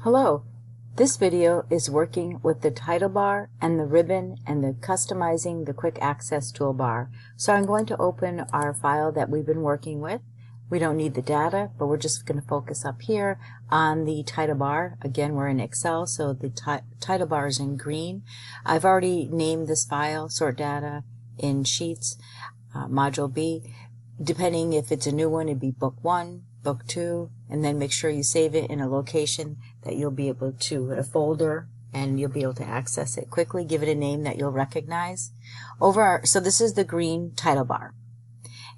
Hello, this video is working with the title bar and the ribbon and the customizing the quick access toolbar. So I'm going to open our file that we've been working with. We don't need the data, but we're just going to focus up here on the title bar. Again, we're in Excel, so the title bar is in green. I've already named this file, sort data in sheets, module B. Depending if it's a new one, it'd be book 1, book 2, and then make sure you save it in a location that you'll be able to, a folder, and you'll be able to access it quickly. Give it a name that you'll recognize. So this is the green title bar.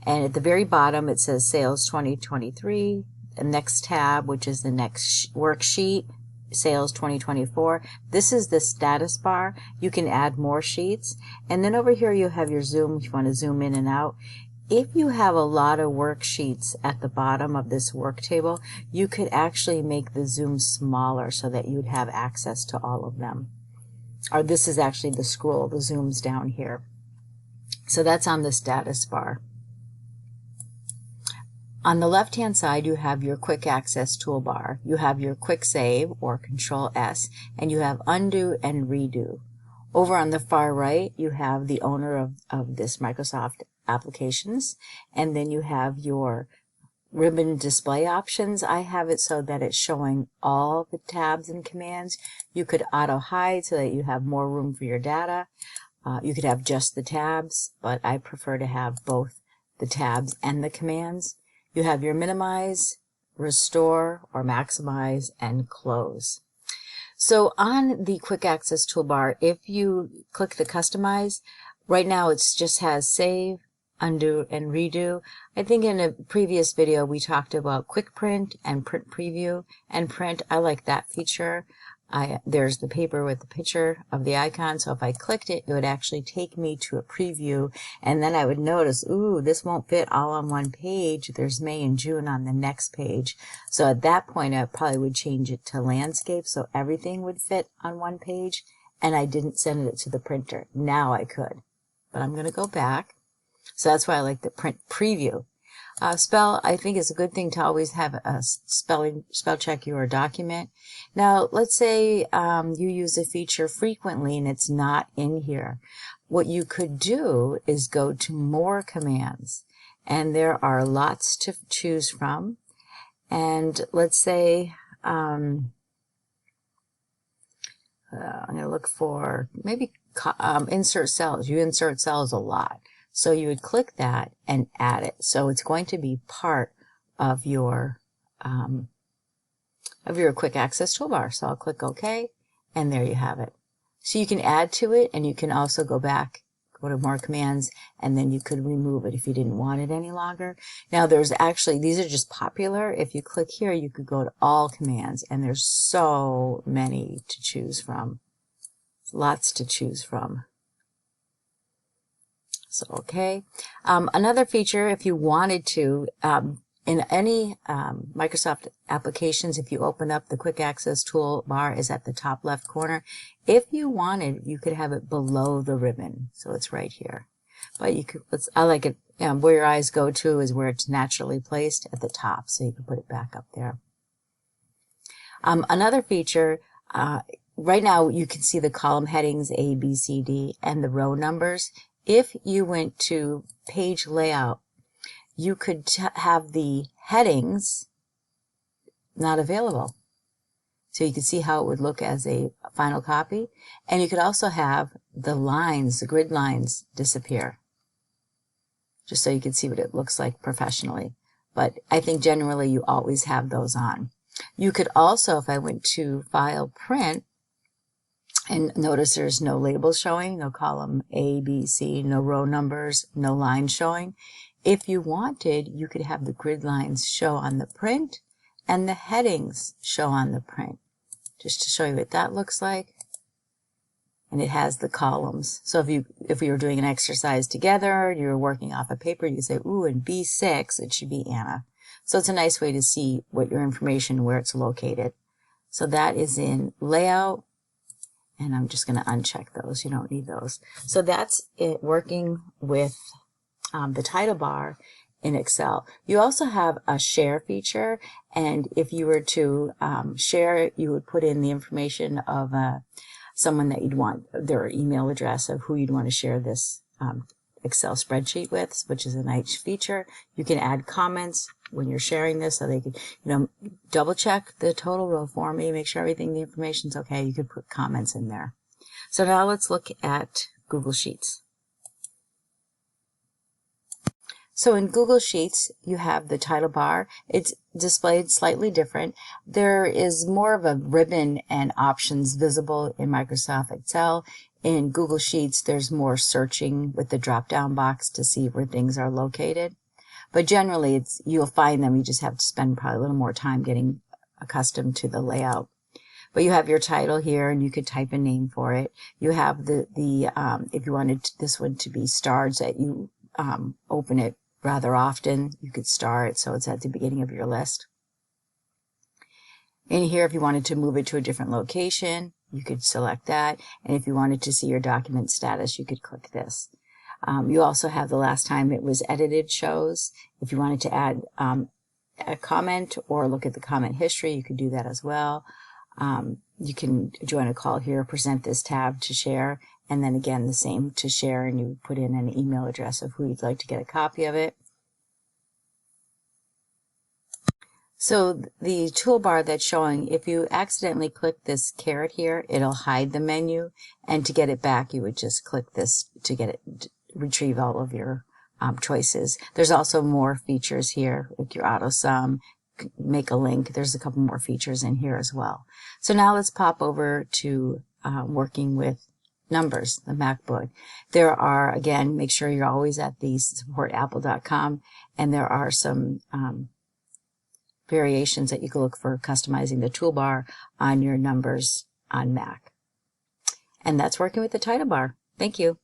And at the very bottom it says Sales 2023. The next tab, which is the next worksheet, Sales 2024. This is the status bar. You can add more sheets. And then over here you have your zoom if you want to zoom in and out. If you have a lot of worksheets at the bottom of this work table, you could actually make the zoom smaller so that you'd have access to all of them. Or this is actually the scroll, the zoom's down here. So that's on the status bar. On the left-hand side, you have your quick access toolbar. You have your quick save or Control S, and you have undo and redo. Over on the far right, you have the owner of this Microsoft applications, and then you have your ribbon display options. I have it so that it's showing all the tabs and commands. You could auto hide so that you have more room for your data. You could have just the tabs, but I prefer to have both the tabs and the commands. You have your minimize, restore or maximize, and close. So on the quick access toolbar, if you click the customize, right now it just has save, undo, and redo. I think in a previous video we talked about quick print and print preview and print. I like that feature. There's the paper with the picture of the icon, so if I clicked it, it would actually take me to a preview, and then I would notice, ooh, this won't fit all on one page. There's May and June on the next page. So at that point, I probably would change it to landscape so everything would fit on one page, and I didn't send it to the printer. Now I could, but I'm going to go back. So that's why I like the print preview. I think it's a good thing to always have a spell check your document. Now, let's say you use a feature frequently and it's not in here. What you could do is go to more commands, and there are lots to choose from. And let's say I'm going to look for maybe insert cells. You insert cells a lot. So you would click that and add it. So it's going to be part of your quick access toolbar. So I'll click OK, and there you have it. So you can add to it, and you can also go back, go to more commands, and then you could remove it if you didn't want it any longer. Now there's actually, these are just popular. If you click here, you could go to all commands, and there's so many to choose from. Lots to choose from. So, okay. Another feature, if you wanted to, in any Microsoft applications, if you open up the quick access toolbar is at the top left corner. If you wanted, you could have it below the ribbon. So it's right here. But you could, I like it, where your eyes go to is where it's naturally placed at the top. So you can put it back up there. Another feature, right now you can see the column headings A, B, C, D, and the row numbers. If you went to page layout, you could have the headings not available. So you can see how it would look as a final copy. And you could also have the lines, the grid lines, disappear. Just so you can see what it looks like professionally. But I think generally you always have those on. You could also, if I went to File, Print, and notice there's no labels showing, no column A, B, C, no row numbers, no lines showing. If you wanted, you could have the grid lines show on the print and the headings show on the print. Just to show you what that looks like. And it has the columns. So if we were doing an exercise together, you were working off a paper, you say, ooh, in B6, it should be Anna. So it's a nice way to see what your information, where it's located. So that is in Layout. And I'm just going to uncheck those. You don't need those. So that's it working with the title bar in Excel. You also have a share feature, and if you were to share, you would put in the information of someone that you'd want, their email address of who you'd want to share this Excel spreadsheet with, which is a nice feature. You can add comments when you're sharing this, so they could, double check the total row for me, make sure everything, the information's okay. You could put comments in there. So now let's look at Google Sheets. So in Google Sheets, you have the title bar. It's displayed slightly different. There is more of a ribbon and options visible in Microsoft Excel. In Google Sheets, there's more searching with the drop-down box to see where things are located. But generally, you'll find them. You just have to spend probably a little more time getting accustomed to the layout. But you have your title here, and you could type a name for it. You have if you wanted this one to be starred, so that you open it rather often, you could star it so it's at the beginning of your list. In here, if you wanted to move it to a different location, you could select that. And if you wanted to see your document status, you could click this. You also have the last time it was edited shows. If you wanted to add a comment or look at the comment history, you could do that as well. You can join a call here, present this tab to share, and then again the same to share, and you put in an email address of who you'd like to get a copy of it. So the toolbar that's showing, if you accidentally click this caret here, it'll hide the menu, and to get it back you would just click this to get it, retrieve all of your choices. There's also more features here, like your auto sum, make a link. There's a couple more features in here as well. So now let's pop over to working with numbers, the MacBook. There are, again, make sure you're always at the supportapple.com, and there are some variations that you can look for customizing the toolbar on your numbers on Mac. And that's working with the title bar. Thank you.